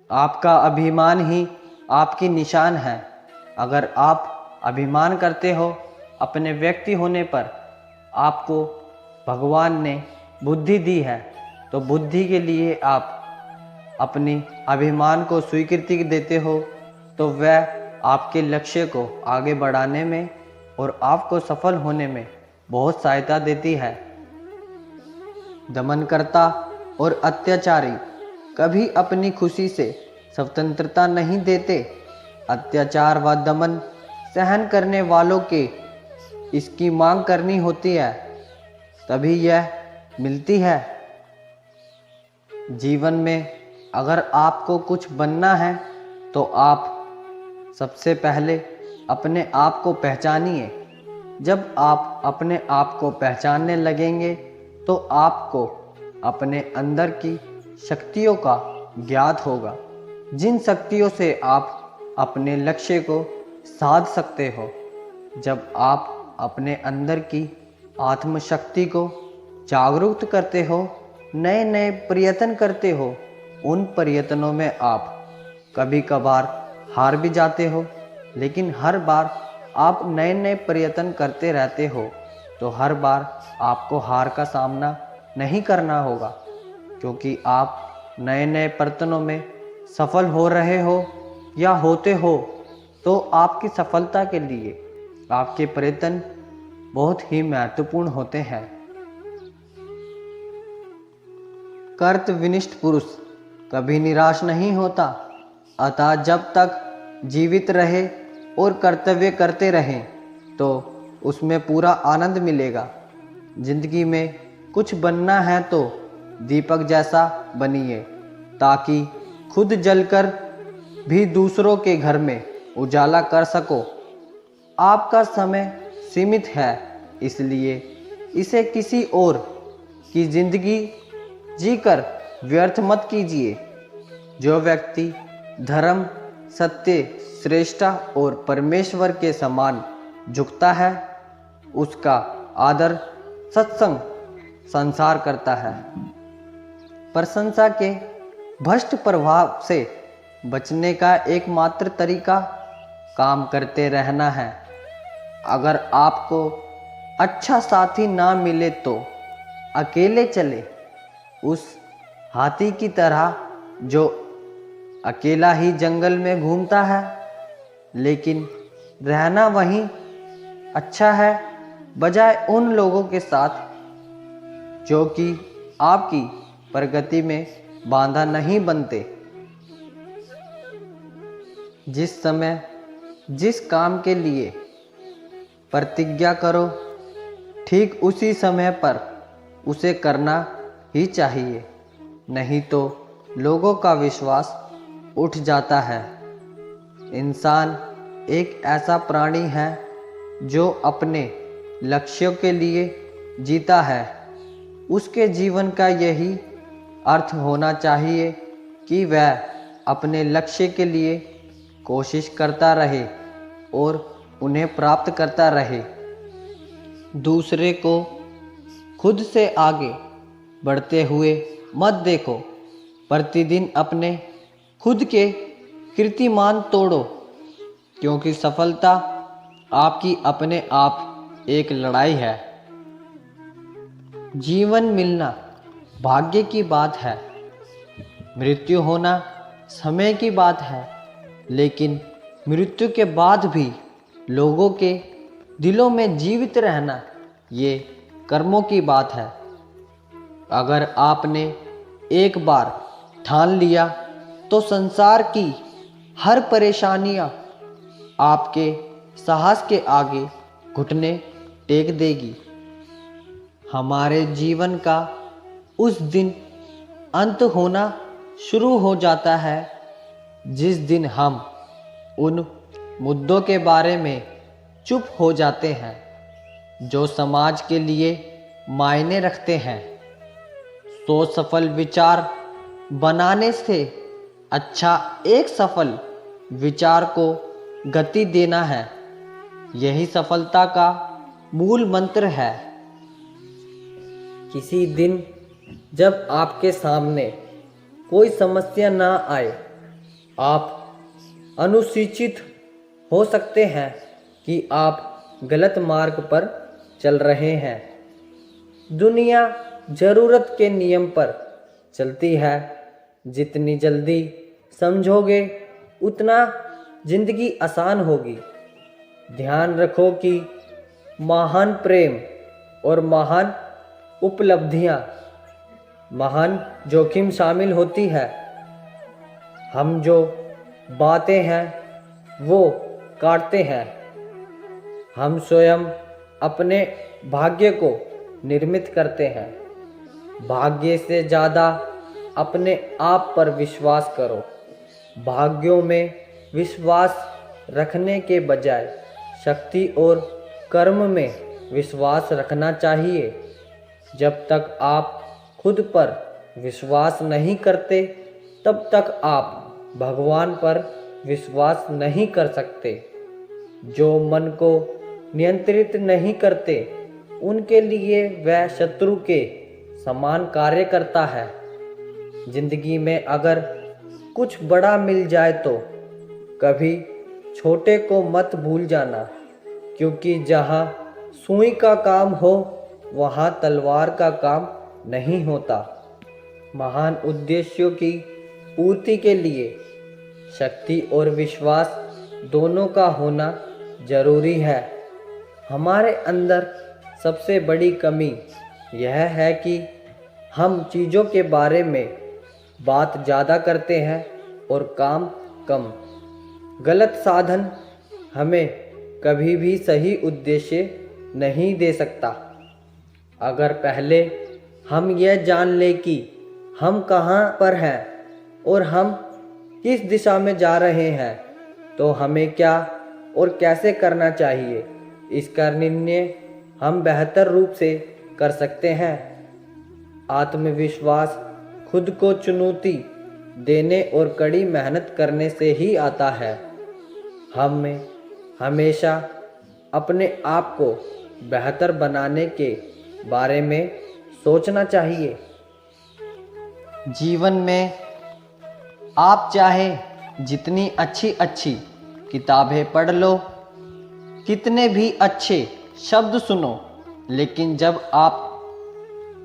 आपका अभिमान ही आपकी निशान है। अगर आप अभिमान करते हो अपने व्यक्ति होने पर, आपको भगवान ने बुद्धि दी है, तो बुद्धि के लिए आप अपनी अभिमान को स्वीकृति देते हो, तो वह आपके लक्ष्य को आगे बढ़ाने में और आपको सफल होने में बहुत सहायता देती है। दमनकर्ता और अत्याचारी कभी अपनी खुशी से स्वतंत्रता नहीं देते। अत्याचार व दमन सहन करने वालों के इसकी मांग करनी होती है, तभी यह मिलती है। जीवन में अगर आपको कुछ बनना है तो आप सबसे पहले अपने आप को पहचानिए। जब आप अपने आप को पहचानने लगेंगे तो आपको अपने अंदर की शक्तियों का ज्ञात होगा, जिन शक्तियों से आप अपने लक्ष्य को साध सकते हो। जब आप अपने अंदर की आत्मशक्ति को जागरूक करते हो, नए नए प्रयत्न करते हो, उन प्रयत्नों में आप कभी कभार हार भी जाते हो, लेकिन हर बार आप नए नए प्रयत्न करते रहते हो, तो हर बार आपको हार का सामना नहीं करना होगा, क्योंकि आप नए नए प्रयत्नों में सफल हो रहे हो या होते हो, तो आपकी सफलता के लिए आपके प्रयत्न बहुत ही महत्वपूर्ण होते हैं। कर्तव्यनिष्ठ पुरुष कभी निराश नहीं होता, अतः जब तक जीवित रहे और कर्तव्य करते रहें तो उसमें पूरा आनंद मिलेगा। जिंदगी में कुछ बनना है तो दीपक जैसा बनिए, ताकि खुद जलकर भी दूसरों के घर में उजाला कर सको। आपका समय सीमित है, इसलिए इसे किसी और की जिंदगी जीकर व्यर्थ मत कीजिए। जो व्यक्ति धर्म, सत्य, श्रेष्ठता और परमेश्वर के समान झुकता है, उसका आदर सत्संग संसार करता है। प्रशंसा के भ्रष्ट प्रभाव से बचने का एकमात्र तरीका काम करते रहना है। अगर आपको अच्छा साथी ना मिले तो अकेले चले, उस हाथी की तरह जो अकेला ही जंगल में घूमता है, लेकिन रहना वहीं अच्छा है, बजाय उन लोगों के साथ जो कि आपकी प्रगति में बाधा नहीं बनते। जिस समय जिस काम के लिए प्रतिज्ञा करो, ठीक उसी समय पर उसे करना ही चाहिए, नहीं तो लोगों का विश्वास उठ जाता है। इंसान एक ऐसा प्राणी है जो अपने लक्ष्यों के लिए जीता है। उसके जीवन का यही अर्थ होना चाहिए कि वह अपने लक्ष्य के लिए कोशिश करता रहे और उन्हें प्राप्त करता रहे। दूसरे को खुद से आगे बढ़ते हुए मत देखो। प्रतिदिन अपने खुद के कीर्तिमान तोड़ो, क्योंकि सफलता आपकी अपने आप एक लड़ाई है। जीवन मिलना भाग्य की बात है, मृत्यु होना समय की बात है, लेकिन मृत्यु के बाद भी लोगों के दिलों में जीवित रहना ये कर्मों की बात है। अगर आपने एक बार ठान लिया तो संसार की हर परेशानियां आपके साहस के आगे घुटने टेक देगी। हमारे जीवन का उस दिन अंत होना शुरू हो जाता है जिस दिन हम उन मुद्दों के बारे में चुप हो जाते हैं जो समाज के लिए मायने रखते हैं। तो सफल विचार बनाने से अच्छा एक सफल विचार को गति देना है। यही सफलता का मूल मंत्र है। किसी दिन जब आपके सामने कोई समस्या ना आए आप अनुसूचित हो सकते हैं कि आप गलत मार्ग पर चल रहे हैं। दुनिया ज़रूरत के नियम पर चलती है। जितनी जल्दी समझोगे उतना जिंदगी आसान होगी। ध्यान रखो कि महान प्रेम और महान उपलब्धियां, महान जोखिम शामिल होती है। हम जो बातें हैं वो काटते हैं। हम स्वयं अपने भाग्य को निर्मित करते हैं। भाग्य से ज़्यादा अपने आप पर विश्वास करो। भाग्यों में विश्वास रखने के बजाय शक्ति और कर्म में विश्वास रखना चाहिए। जब तक आप खुद पर विश्वास नहीं करते तब तक आप भगवान पर विश्वास नहीं कर सकते। जो मन को नियंत्रित नहीं करते उनके लिए वह शत्रु के समान कार्य करता है। जिंदगी में अगर कुछ बड़ा मिल जाए तो कभी छोटे को मत भूल जाना, क्योंकि जहाँ सुई का काम हो वहाँ तलवार का काम नहीं होता। महान उद्देश्यों की पूर्ति के लिए शक्ति और विश्वास दोनों का होना जरूरी है। हमारे अंदर सबसे बड़ी कमी यह है कि हम चीज़ों के बारे में बात ज़्यादा करते हैं और काम कम। गलत साधन हमें कभी भी सही उद्देश्य नहीं दे सकता। अगर पहले हम यह जान लें कि हम कहाँ पर हैं और हम किस दिशा में जा रहे हैं तो हमें क्या और कैसे करना चाहिए, इसका निर्णय हम बेहतर रूप से कर सकते हैं। आत्मविश्वास खुद को चुनौती देने और कड़ी मेहनत करने से ही आता है। हमें हमेशा अपने आप को बेहतर बनाने के बारे में सोचना चाहिए। जीवन में आप चाहे जितनी अच्छी अच्छी किताबें पढ़ लो, कितने भी अच्छे शब्द सुनो, लेकिन जब आप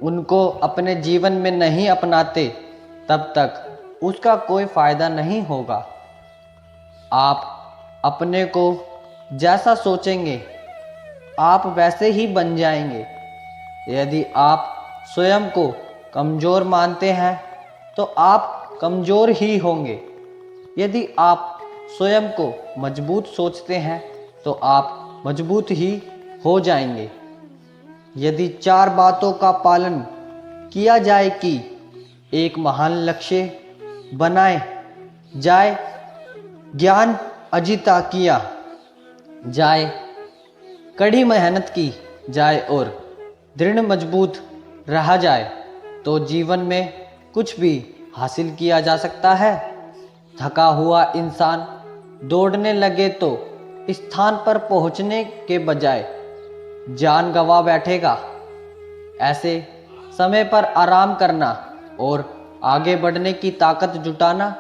उनको अपने जीवन में नहीं अपनाते तब तक उसका कोई फ़ायदा नहीं होगा। आप अपने को जैसा सोचेंगे आप वैसे ही बन जाएंगे। यदि आप स्वयं को कमज़ोर मानते हैं तो आप कमज़ोर ही होंगे। यदि आप स्वयं को मजबूत सोचते हैं तो आप मजबूत ही हो जाएंगे। यदि 4 बातों का पालन किया जाए कि एक महान लक्ष्य बनाए जाए, ज्ञान अर्जित किया जाए, कड़ी मेहनत की जाए और दृढ़ मजबूत रहा जाए तो जीवन में कुछ भी हासिल किया जा सकता है। थका हुआ इंसान दौड़ने लगे तो स्थान पर पहुंचने के बजाय जान गंवा बैठेगा। ऐसे समय पर आराम करना और आगे बढ़ने की ताकत जुटाना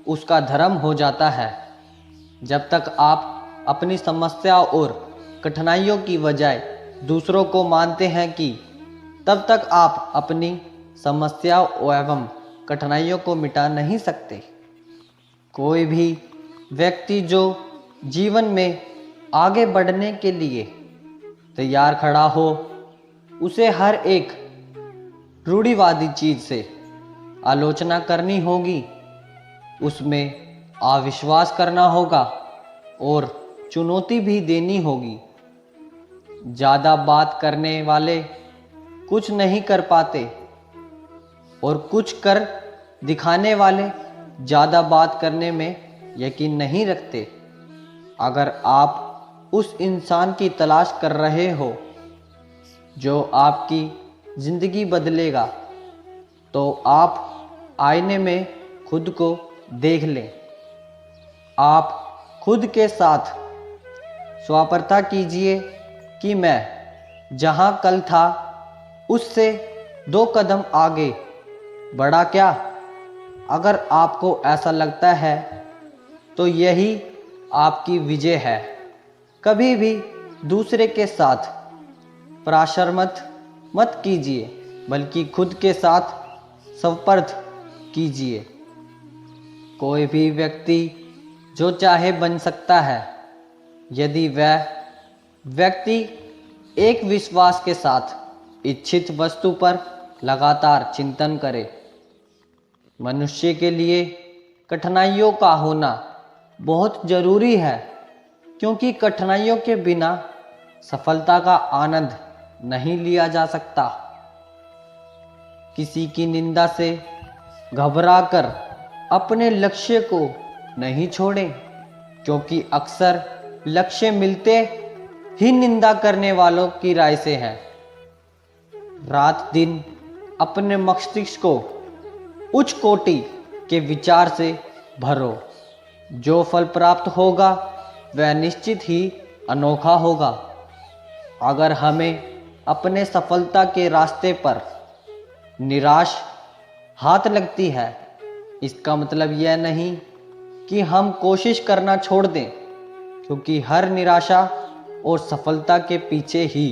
उसका धर्म हो जाता है। जब तक आप अपनी समस्याओं और कठिनाइयों की बजाय दूसरों को मानते हैं कि तब तक आप अपनी समस्याओं एवं कठिनाइयों को मिटा नहीं सकते। कोई भी व्यक्ति जो जीवन में आगे बढ़ने के लिए तैयार खड़ा हो, उसे हर एक रूढ़िवादी चीज़ से आलोचना करनी होगी, उसमें अविश्वास करना होगा और चुनौती भी देनी होगी। ज़्यादा बात करने वाले कुछ नहीं कर पाते और कुछ कर दिखाने वाले ज़्यादा बात करने में यकीन नहीं रखते। अगर आप उस इंसान की तलाश कर रहे हो जो आपकी ज़िंदगी बदलेगा तो आप आईने में खुद को देख लें। आप खुद के साथ स्वापरता कीजिए कि मैं जहां कल था उससे 2 कदम आगे बढ़ा क्या। अगर आपको ऐसा लगता है तो यही आपकी विजय है। कभी भी दूसरे के साथ पराशरमत मत कीजिए, बल्कि खुद के साथ संपर्क कीजिए। कोई भी व्यक्ति जो चाहे बन सकता है, यदि वह व्यक्ति एक विश्वास के साथ इच्छित वस्तु पर लगातार चिंतन करे। मनुष्य के लिए कठिनाइयों का होना बहुत जरूरी है, क्योंकि कठिनाइयों के बिना सफलता का आनंद नहीं लिया जा सकता। किसी की निंदा से घबराकर अपने लक्ष्य को नहीं छोड़ें, क्योंकि अक्सर लक्ष्य मिलते ही निंदा करने वालों की राय से है। रात दिन अपने मस्तिष्क को उच्च कोटि के विचार से भरो। जो फल प्राप्त होगा वह निश्चित ही अनोखा होगा। अगर हमें अपने सफलता के रास्ते पर निराश हाथ लगती है, इसका मतलब यह नहीं कि हम कोशिश करना छोड़ दें, क्योंकि हर निराशा और सफलता के पीछे ही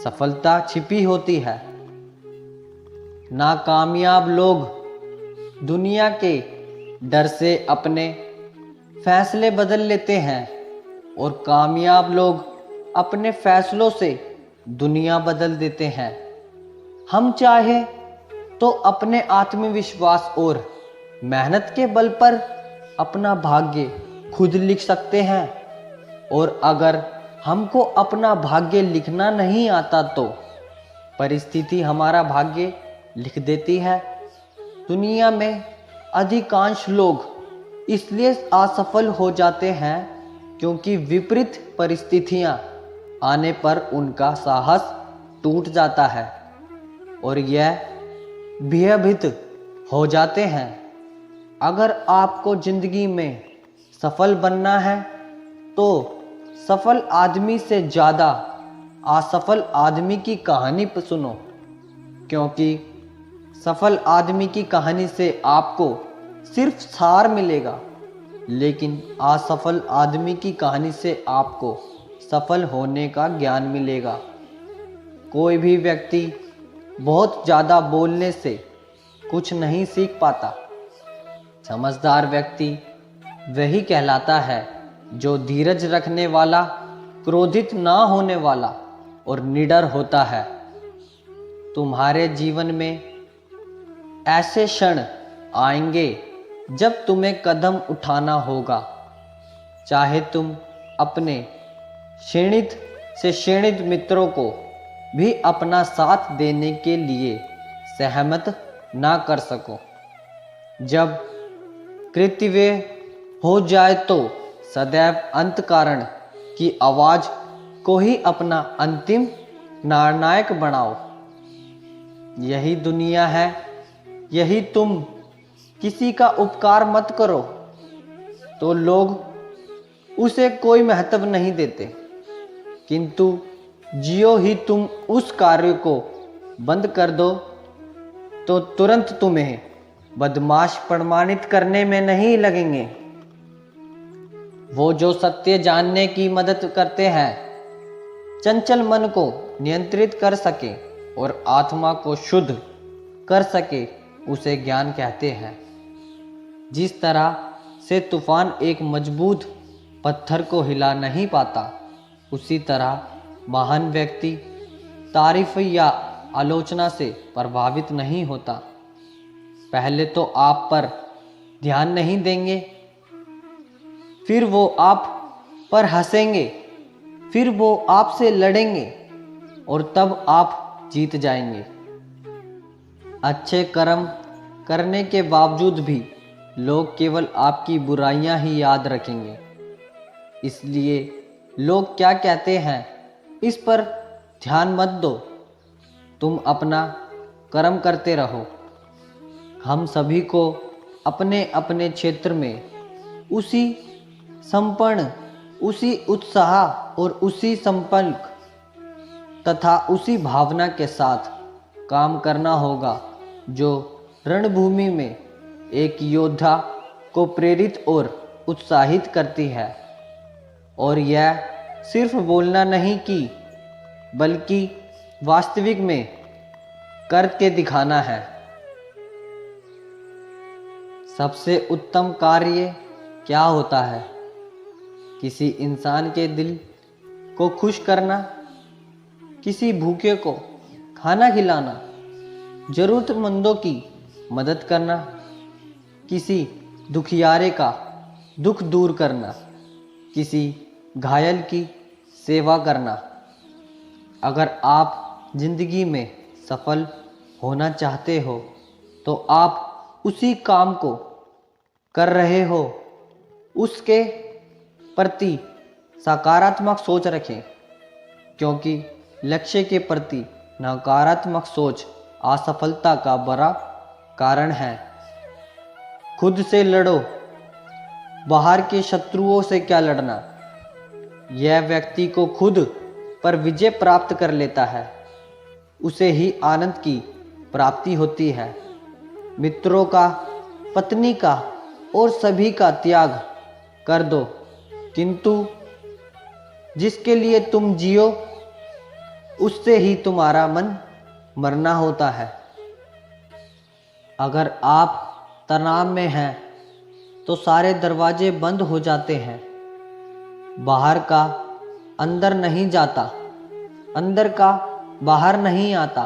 सफलता छिपी होती है। नाकामयाब लोग दुनिया के डर से अपने फैसले बदल लेते हैं, और कामयाब लोग अपने फैसलों से दुनिया बदल देते हैं। हम चाहे तो अपने आत्मविश्वास और मेहनत के बल पर अपना भाग्य खुद लिख सकते हैं, और अगर हमको अपना भाग्य लिखना नहीं आता तो परिस्थिति हमारा भाग्य लिख देती है। दुनिया में अधिकांश लोग इसलिए असफल हो जाते हैं क्योंकि विपरीत परिस्थितियां आने पर उनका साहस टूट जाता है और यह भयभीत हो जाते हैं। अगर आपको जिंदगी में सफल बनना है तो सफल आदमी से ज़्यादा असफल आदमी की कहानी सुनो, क्योंकि सफल आदमी की कहानी से आपको सिर्फ सार मिलेगा, लेकिन असफल आदमी की कहानी से आपको सफल होने का ज्ञान मिलेगा। कोई भी व्यक्ति बहुत ज़्यादा बोलने से कुछ नहीं सीख पाता। समझदार व्यक्ति वही कहलाता है जो धीरज रखने वाला, क्रोधित ना होने वाला और निडर होता है। तुम्हारे जीवन में ऐसे क्षण आएंगे जब तुम्हें कदम उठाना होगा, चाहे तुम अपने क्षीणित से क्षीणित मित्रों को भी अपना साथ देने के लिए सहमत ना कर सको। जब कृत्य हो जाए तो सदैव अंत कारण की आवाज को ही अपना अंतिम निर्णायक बनाओ। यही दुनिया है, यही तुम। किसी का उपकार मत करो तो लोग उसे कोई महत्व नहीं देते, किंतु जियो ही तुम उस कार्य को बंद कर दो तो तुरंत तुम्हें बदमाश प्रमाणित करने में नहीं लगेंगे। वो जो सत्य जानने की मदद करते हैं, चंचल मन को नियंत्रित कर सके और आत्मा को शुद्ध कर सके, उसे ज्ञान कहते हैं। जिस तरह से तूफान एक मजबूत पत्थर को हिला नहीं पाता, उसी तरह महान व्यक्ति तारीफ या आलोचना से प्रभावित नहीं होता। पहले तो आप पर ध्यान नहीं देंगे, फिर वो आप पर हंसेंगे, फिर वो आपसे लड़ेंगे और तब आप जीत जाएंगे। अच्छे कर्म करने के बावजूद भी लोग केवल आपकी बुराइयां ही याद रखेंगे। इसलिए लोग क्या कहते हैं इस पर ध्यान मत दो, तुम अपना कर्म करते रहो। हम सभी को अपने अपने क्षेत्र में उसी संपन्न, उसी उत्साह और उसी संपर्क तथा उसी भावना के साथ काम करना होगा जो रणभूमि में एक योद्धा को प्रेरित और उत्साहित करती है। और यह सिर्फ बोलना नहीं कि बल्कि वास्तविक में करके दिखाना है। सबसे उत्तम कार्य क्या होता है? किसी इंसान के दिल को खुश करना, किसी भूखे को खाना खिलाना, जरूरतमंदों की मदद करना, किसी दुखियारे का दुख दूर करना, किसी घायल की सेवा करना। अगर आप जिंदगी में सफल होना चाहते हो तो आप उसी काम को कर रहे हो, उसके प्रति सकारात्मक सोच रखें, क्योंकि लक्ष्य के प्रति नकारात्मक सोच असफलता का बड़ा कारण है। खुद से लड़ो, बाहर के शत्रुओं से क्या लड़ना। यह व्यक्ति को खुद पर विजय प्राप्त कर लेता है, उसे ही आनंद की प्राप्ति होती है। मित्रों का, पत्नी का और सभी का त्याग कर दो, किंतु जिसके लिए तुम जियो उससे ही तुम्हारा मन मरना होता है। अगर आप तनाव में हैं तो सारे दरवाजे बंद हो जाते हैं। बाहर का अंदर नहीं जाता, अंदर का बाहर नहीं आता।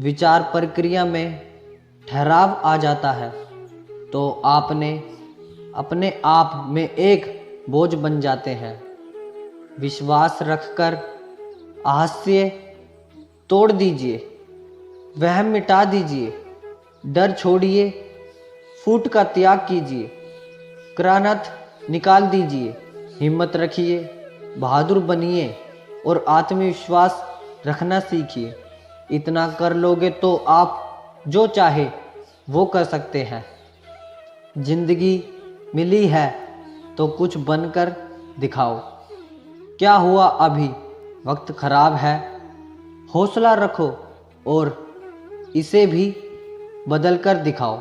विचार प्रक्रिया में ठहराव आ जाता है तो आपने अपने आप में एक बोझ बन जाते हैं। विश्वास रखकर हास्य तोड़ दीजिए, वहम मिटा दीजिए, डर छोड़िए, फूट का त्याग कीजिए, क्रानत निकाल दीजिए, हिम्मत रखिए, बहादुर बनिए और आत्मविश्वास रखना सीखिए। इतना कर लोगे तो आप जो चाहे वो कर सकते हैं। जिंदगी मिली है तो कुछ बनकर दिखाओ। क्या हुआ अभी वक्त खराब है, हौसला रखो और इसे भी बदल कर दिखाओ।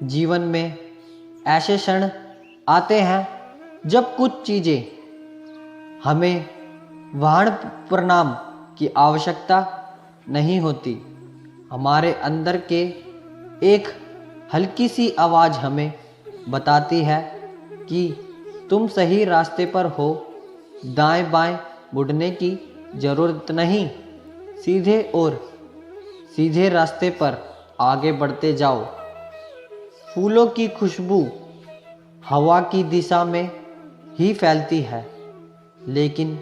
जीवन में ऐसे क्षण आते हैं जब कुछ चीज़ें हमें वाहन परिणाम की आवश्यकता नहीं होती। हमारे अंदर के एक हल्की सी आवाज़ हमें बताती है कि तुम सही रास्ते पर हो, दाएं बाएं मुड़ने की ज़रूरत नहीं, सीधे रास्ते पर आगे बढ़ते जाओ। फूलों की खुशबू हवा की दिशा में ही फैलती है, लेकिन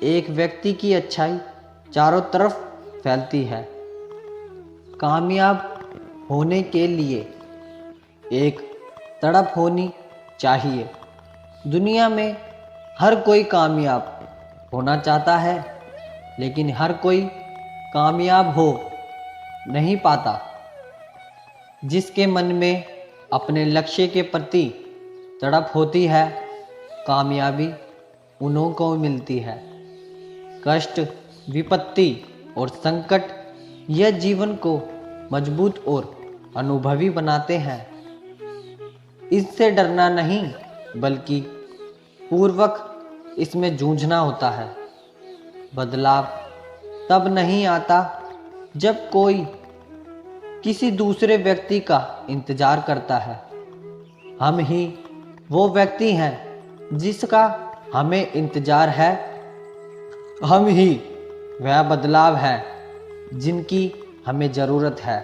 एक व्यक्ति की अच्छाई चारों तरफ फैलती है। कामयाब होने के लिए एक तड़प होनी चाहिए। दुनिया में हर कोई कामयाब होना चाहता है, लेकिन हर कोई कामयाब हो नहीं पाता। जिसके मन में अपने लक्ष्य के प्रति तड़प होती है, कामयाबी उन्हीं को मिलती है। कष्ट, विपत्ति और संकट यह जीवन को मजबूत और अनुभवी बनाते हैं। इससे डरना नहीं, बल्कि पूर्वक इसमें जूझना होता है। बदलाव तब नहीं आता जब कोई किसी दूसरे व्यक्ति का इंतजार करता है। हम ही वो व्यक्ति हैं जिसका हमें इंतजार है। हम ही वह बदलाव है जिनकी हमें ज़रूरत है।